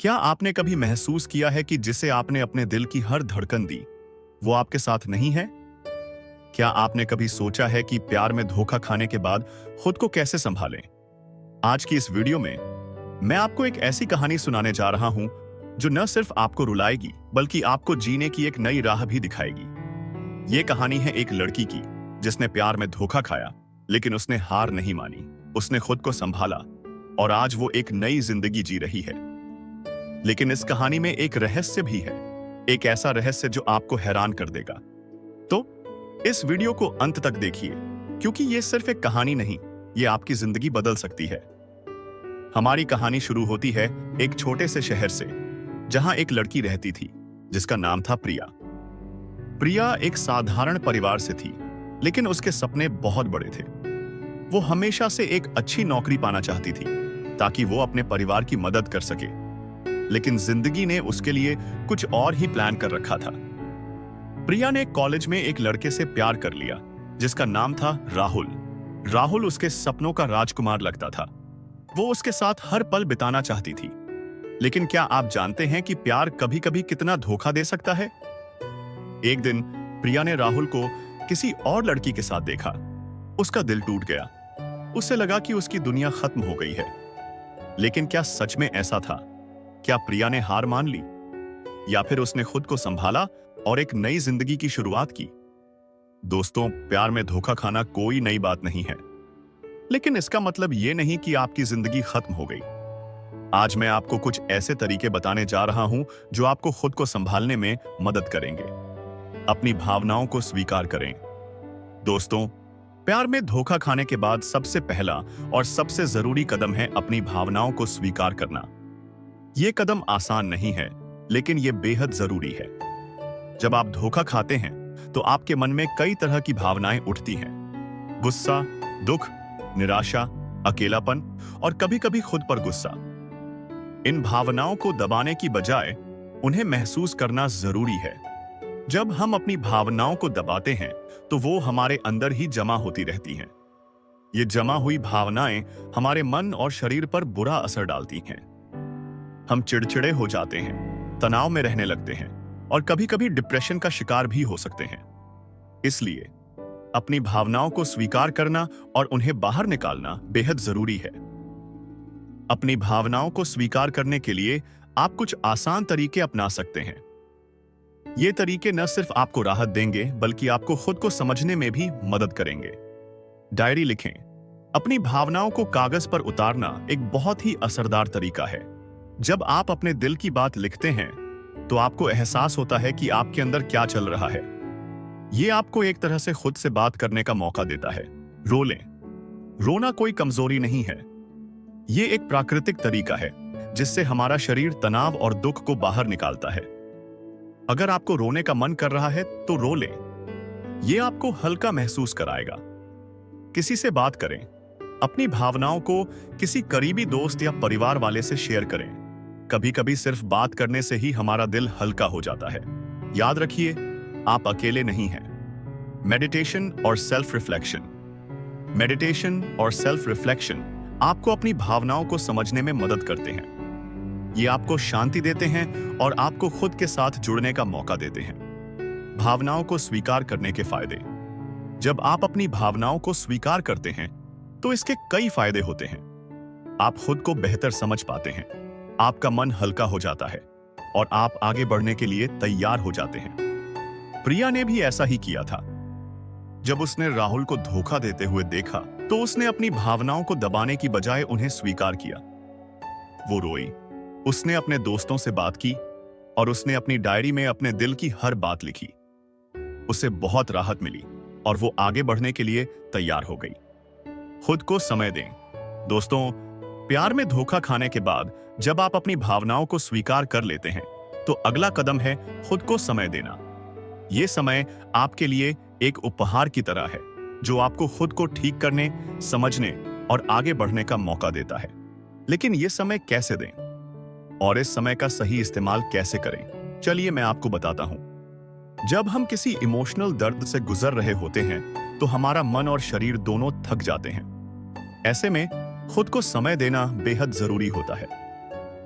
क्या आपने कभी महसूस किया है कि जिसे आपने अपने दिल की हर धड़कन दी, वो आपके साथ नहीं है? क्या आपने कभी सोचा है कि प्यार में धोखा खाने के बाद खुद को कैसे संभालें? आज की इस वीडियो में मैं आपको एक ऐसी कहानी सुनाने जा रहा हूं जो न सिर्फ आपको रुलाएगी, बल्कि आपको जीने की एक नई राह भी दिखाएगी। ये कहानी है एक लड़की की जिसने प्यार में धोखा खाया, लेकिन उसने हार नहीं मानी। उसने खुद को संभाला और आज वो एक नई जिंदगी जी रही है। लेकिन इस कहानी में एक रहस्य भी है, एक ऐसा रहस्य जो आपको हैरान कर देगा। तो इस वीडियो को अंत तक देखिए, क्योंकि ये सिर्फ एक कहानी नहीं, ये आपकी जिंदगी बदल सकती है। हमारी कहानी शुरू होती है एक छोटे से शहर से, जहां एक लड़की रहती थी जिसका नाम था प्रिया। प्रिया एक साधारण परिवार से थी, लेकिन उसके सपने बहुत बड़े थे। वो हमेशा से एक अच्छी नौकरी पाना चाहती थी ताकि वो अपने परिवार की मदद कर सके। लेकिन जिंदगी ने उसके लिए कुछ और ही प्लान कर रखा था। प्रिया ने कॉलेज में एक लड़के से प्यार कर लिया जिसका नाम था राहुल। राहुल उसके सपनों का राजकुमार लगता था। वो उसके साथ हर पल बिताना चाहती थी। लेकिन क्या आप जानते हैं कि प्यार कभी-कभी कितना धोखा दे सकता है? एक दिन प्रिया ने राहुल को किसी और लड़की के साथ देखा। उसका दिल टूट गया। उसे लगा कि उसकी दुनिया खत्म हो गई है। लेकिन क्या सच में ऐसा था? क्या प्रिया ने हार मान ली, या फिर उसने खुद को संभाला और एक नई जिंदगी की शुरुआत की? दोस्तों, प्यार में धोखा खाना कोई नई बात नहीं है, लेकिन इसका मतलब यह नहीं कि आपकी जिंदगी खत्म हो गई। आज मैं आपको कुछ ऐसे तरीके बताने जा रहा हूं जो आपको खुद को संभालने में मदद करेंगे। अपनी भावनाओं को स्वीकार करें। दोस्तों, प्यार में धोखा खाने के बाद सबसे पहला और सबसे जरूरी कदम है अपनी भावनाओं को स्वीकार करना। यह कदम आसान नहीं है, लेकिन यह बेहद जरूरी है। जब आप धोखा खाते हैं तो आपके मन में कई तरह की भावनाएं उठती हैं। गुस्सा, दुख, निराशा, अकेलापन और कभी-कभी खुद पर गुस्सा। इन भावनाओं को दबाने की बजाय उन्हें महसूस करना जरूरी है। जब हम अपनी भावनाओं को दबाते हैं तो वो हमारे अंदर ही जमा होती रहती हैं। ये जमा हुई भावनाएं हमारे मन और शरीर पर बुरा असर डालती हैं। हम चिड़चिड़े हो जाते हैं, तनाव में रहने लगते हैं और कभी-कभी डिप्रेशन का शिकार भी हो सकते हैं। इसलिए अपनी भावनाओं को स्वीकार करना और उन्हें बाहर निकालना बेहद जरूरी है। अपनी भावनाओं को स्वीकार करने के लिए आप कुछ आसान तरीके अपना सकते हैं। ये तरीके न सिर्फ आपको राहत देंगे, बल्कि आपको खुद को समझने में भी मदद करेंगे। डायरी लिखें। अपनी भावनाओं को कागज पर उतारना एक बहुत ही असरदार तरीका है। जब आप अपने दिल की बात लिखते हैं तो आपको एहसास होता है कि आपके अंदर क्या चल रहा है। यह आपको एक तरह से खुद से बात करने का मौका देता है। रो लें। रोना कोई कमजोरी नहीं है। यह एक प्राकृतिक तरीका है जिससे हमारा शरीर तनाव और दुख को बाहर निकालता है। अगर आपको रोने का मन कर रहा है तो रो लें। यह आपको हल्का महसूस कराएगा। किसी से बात करें। अपनी भावनाओं को किसी करीबी दोस्त या परिवार वाले से शेयर करें। कभी-कभी सिर्फ बात करने से ही हमारा दिल हल्का हो जाता है। याद रखिए, आप अकेले नहीं हैं। मेडिटेशन और सेल्फ रिफ्लेक्शन। मेडिटेशन और सेल्फ रिफ्लेक्शन आपको अपनी भावनाओं को समझने में मदद करते हैं। ये आपको शांति देते हैं और आपको खुद के साथ जुड़ने का मौका देते हैं। भावनाओं को स्वीकार करने के फायदे। जब आप अपनी भावनाओं को स्वीकार करते हैं तो इसके कई फायदे होते हैं। आप खुद को बेहतर समझ पाते हैं, आपका मन हल्का हो जाता है और आप आगे बढ़ने के लिए तैयार हो जाते हैं। प्रिया ने भी ऐसा ही किया था। जब उसने राहुल को धोखा देते हुए देखा तो उसने अपनी भावनाओं को दबाने की बजाय उन्हें स्वीकार किया। वो रोई, उसने अपने दोस्तों से बात की और उसने अपनी डायरी में अपने दिल की हर बात लिखी। उसे बहुत राहत मिली और वो आगे बढ़ने के लिए तैयार हो गई। खुद को समय दें। दोस्तों, प्यार में धोखा खाने के बाद जब आप अपनी भावनाओं को स्वीकार कर लेते हैं तो अगला कदम है खुद को समय देना। यह समय आपके लिए एक उपहार की तरह है जो आपको खुद को ठीक करने, समझने और आगे बढ़ने का मौका देता है। लेकिन यह समय कैसे दें और इस समय का सही इस्तेमाल कैसे करें, चलिए मैं आपको बताता हूं। जब हम किसी इमोशनल दर्द से गुजर रहे होते हैं तो हमारा मन और शरीर दोनों थक जाते हैं। ऐसे में खुद को समय देना बेहद जरूरी होता है।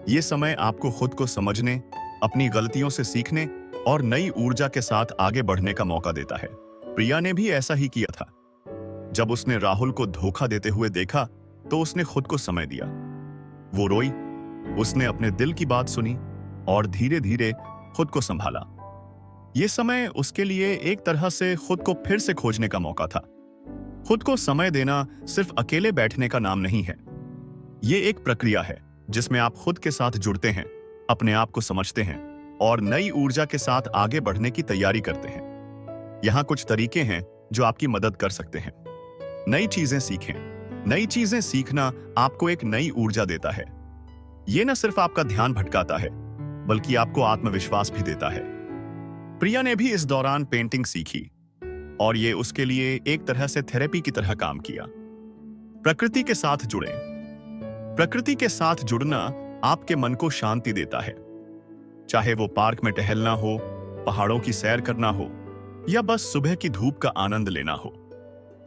ये समय आपको खुद को समझने, अपनी गलतियों से सीखने और नई ऊर्जा के साथ आगे बढ़ने का मौका देता है। प्रिया ने भी ऐसा ही किया था। जब उसने राहुल को धोखा देते हुए देखा तो उसने खुद को समय दिया। वो रोई, उसने अपने दिल की बात सुनी और धीरे धीरे खुद को संभाला। ये समय उसके लिए एक तरह से खुद को फिर से खोजने का मौका था। खुद को समय देना सिर्फ अकेले बैठने का नाम नहीं है। ये एक प्रक्रिया है जिसमें आप खुद के साथ जुड़ते हैं, अपने आप को समझते हैं और नई ऊर्जा के साथ आगे बढ़ने की तैयारी करते हैं। यहाँ कुछ तरीके हैं जो आपकी मदद कर सकते हैं। नई चीजें सीखें। नई चीजें सीखना आपको एक नई ऊर्जा देता है। ये न सिर्फ आपका ध्यान भटकाता है, बल्कि आपको आत्मविश्वास भी देता है। प्रिया ने भी इस दौरान पेंटिंग सीखी और ये उसके लिए एक तरह से थेरेपी की तरह काम किया। प्रकृति के साथ जुड़ें। प्रकृति के साथ जुड़ना आपके मन को शांति देता है। चाहे वो पार्क में टहलना हो, पहाड़ों की सैर करना हो या बस सुबह की धूप का आनंद लेना हो,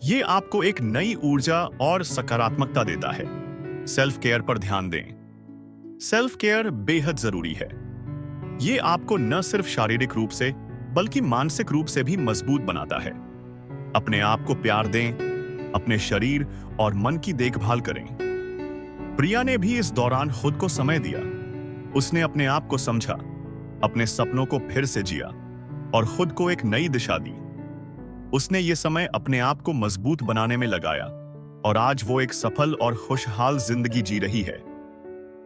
ये आपको एक नई ऊर्जा और सकारात्मकता देता है। सेल्फ केयर पर ध्यान दें। सेल्फ केयर बेहद जरूरी है। ये आपको न सिर्फ शारीरिक रूप से बल्कि मानसिक रूप से भी मजबूत बनाता है। अपने आप को प्यार दें, अपने शरीर और मन की देखभाल करें। प्रिया ने भी इस दौरान खुद को समय दिया। उसने अपने आप को समझा, अपने सपनों को फिर से जिया और खुद को एक नई दिशा दी। उसने ये समय अपने आप को मजबूत बनाने में लगाया और आज वो एक सफल और खुशहाल जिंदगी जी रही है।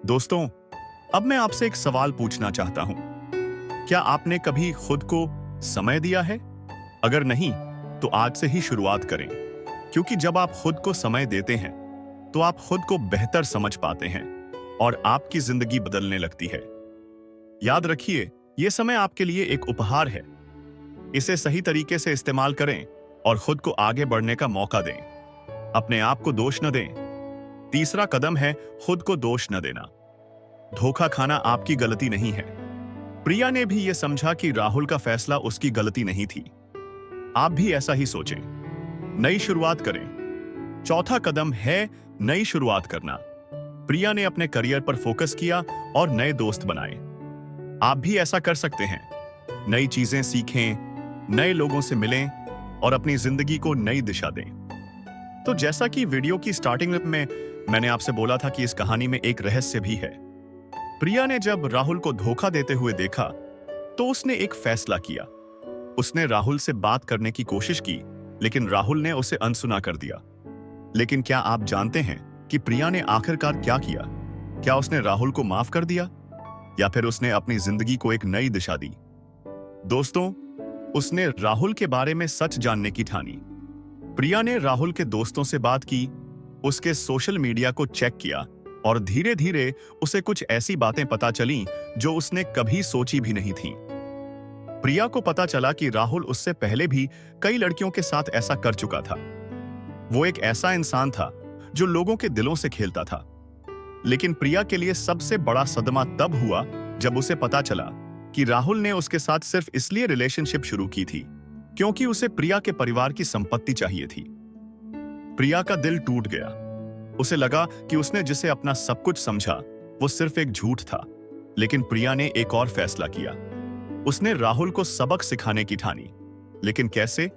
दोस्तों, अब मैं आपसे एक सवाल पूछना चाहता हूं। क्या आपने कभी खुद को समय दिया है? अगर नहीं, तो आज से ही शुरुआत करें, क्योंकि जब आप खुद को समय देते हैं तो आप खुद को बेहतर समझ पाते हैं और आपकी जिंदगी बदलने लगती है। याद रखिए, यह समय आपके लिए एक उपहार है। इसे सही तरीके से इस्तेमाल करें और खुद को आगे बढ़ने का मौका दें। अपने आप को दोष न दें। तीसरा कदम है खुद को दोष न देना। धोखा खाना आपकी गलती नहीं है। प्रिया ने भी यह समझा कि राहुल का फैसला उसकी गलती नहीं थी। आप भी ऐसा ही सोचें। नई शुरुआत करें। चौथा कदम है नई शुरुआत करना। प्रिया ने अपने करियर पर फोकस किया और नए दोस्त बनाए। आप भी ऐसा कर सकते हैं। नई चीजें सीखें, नए लोगों से मिलें और अपनी जिंदगी को नई दिशा दें। तो जैसा कि वीडियो की स्टार्टिंग में मैंने आपसे बोला था कि इस कहानी में एक रहस्य भी है। प्रिया ने जब राहुल को धोखा देते हुए देखा तो उसने एक फैसला किया। उसने राहुल से बात करने की कोशिश की, लेकिन राहुल ने उसे अनसुना कर दिया। लेकिन क्या आप जानते हैं कि प्रिया ने आखिरकार क्या किया? क्या उसने राहुल को माफ कर दिया या फिर उसने अपनी जिंदगी को एक नई दिशा दी? दोस्तों, उसने राहुल के बारे में सच जानने की ठानी। प्रिया ने राहुल के दोस्तों से बात की, उसके सोशल मीडिया को चेक किया और धीरे धीरे उसे कुछ ऐसी बातें पता चलीं जो उसने कभी सोची भी नहीं थीं। प्रिया को पता चला कि राहुल उससे पहले भी कई लड़कियों के साथ ऐसा कर चुका था। वो एक ऐसा इंसान था जो लोगों के दिलों से खेलता था। लेकिन प्रिया के लिए सबसे बड़ा सदमा तब हुआ जब उसे पता चला कि राहुल ने उसके साथ सिर्फ इसलिए रिलेशनशिप शुरू की थी क्योंकि उसे प्रिया के परिवार की संपत्ति चाहिए थी। प्रिया का दिल टूट गया। उसे लगा कि उसने जिसे अपना सब कुछ समझा वो सिर्फ एक झूठ था। लेकिन प्रिया ने एक और फैसला किया। उसने राहुल को सबक सिखाने की ठानी। लेकिन कैसे?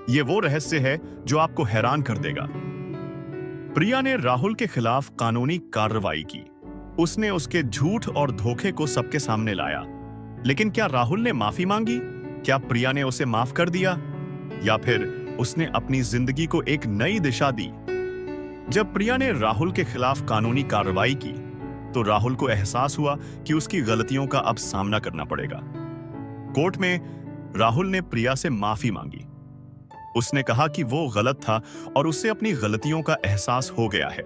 ये वो रहस्य है जो आपको हैरान कर देगा। प्रिया ने राहुल के खिलाफ कानूनी कार्रवाई की। उसने उसके झूठ और धोखे को सबके सामने लाया। लेकिन क्या राहुल ने माफी मांगी? क्या प्रिया ने उसे माफ कर दिया या फिर उसने अपनी जिंदगी को एक नई दिशा दी? जब प्रिया ने राहुल के खिलाफ कानूनी कार्रवाई की तो राहुल को एहसास हुआ कि उसकी गलतियों का अब सामना करना पड़ेगा। कोर्ट में राहुल ने प्रिया से माफी मांगी। उसने कहा कि वो गलत था और उसे अपनी गलतियों का एहसास हो गया है।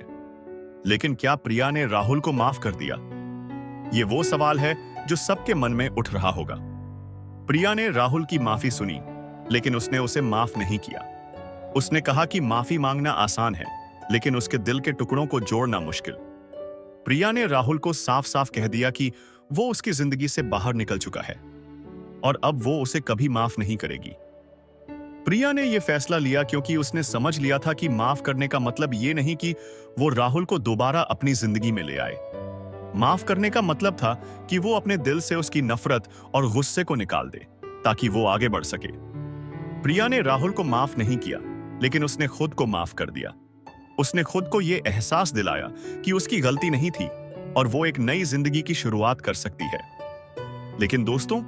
लेकिन क्या प्रिया ने राहुल को माफ कर दिया? ये वो सवाल है जो सबके मन में उठ रहा होगा। प्रिया ने राहुल की माफी सुनी, लेकिन उसने उसे माफ नहीं किया। उसने कहा कि माफी मांगना आसान है, लेकिन उसके दिल के टुकड़ों को जोड़ना मुश्किल। प्रिया ने राहुल को साफ साफ कह दिया कि वो उसकी जिंदगी से बाहर निकल चुका है और अब वो उसे कभी माफ नहीं करेगी। प्रिया ने यह फैसला लिया क्योंकि उसने समझ लिया था कि माफ करने का मतलब ये नहीं कि वो राहुल को दोबारा अपनी जिंदगी में ले आए। माफ करने का मतलब था कि वो अपने दिल से उसकी नफरत और गुस्से को निकाल दे ताकि वो आगे बढ़ सके। प्रिया ने राहुल को माफ नहीं किया, लेकिन उसने खुद को माफ कर दिया। उसने खुद को यह एहसास दिलाया कि उसकी गलती नहीं थी और वो एक नई जिंदगी की शुरुआत कर सकती है। लेकिन दोस्तों,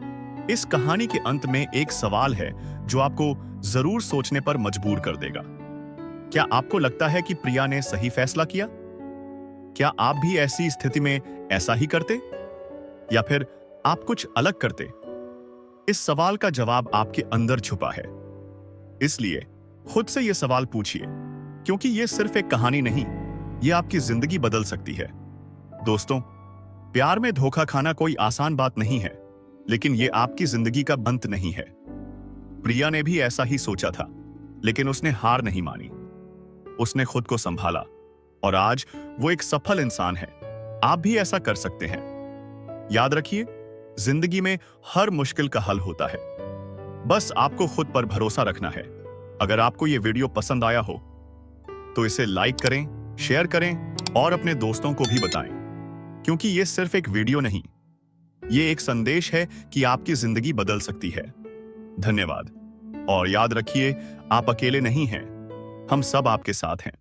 इस कहानी के अंत में एक सवाल है जो आपको जरूर सोचने पर मजबूर कर देगा। क्या आपको लगता है कि प्रिया ने सही फैसला किया? क्या आप भी ऐसी स्थिति में ऐसा ही करते, या फिर आप कुछ अलग करते? इस सवाल का जवाब आपके अंदर छुपा है। इसलिए खुद से यह सवाल पूछिए, क्योंकि यह सिर्फ एक कहानी नहीं, यह आपकी जिंदगी बदल सकती है। दोस्तों, प्यार में धोखा खाना कोई आसान बात नहीं है, लेकिन यह आपकी जिंदगी का अंत नहीं है। प्रिया ने भी ऐसा ही सोचा था, लेकिन उसने हार नहीं मानी। उसने खुद को संभाला और आज वो एक सफल इंसान है। आप भी ऐसा कर सकते हैं। याद रखिए, जिंदगी में हर मुश्किल का हल होता है। बस आपको खुद पर भरोसा रखना है। अगर आपको ये वीडियो पसंद आया हो तो इसे लाइक करें, शेयर करें और अपने दोस्तों को भी बताएं, क्योंकि ये सिर्फ एक वीडियो नहीं, ये एक संदेश है कि आपकी जिंदगी बदल सकती है। धन्यवाद और याद रखिए, आप अकेले नहीं हैं, हम सब आपके साथ हैं।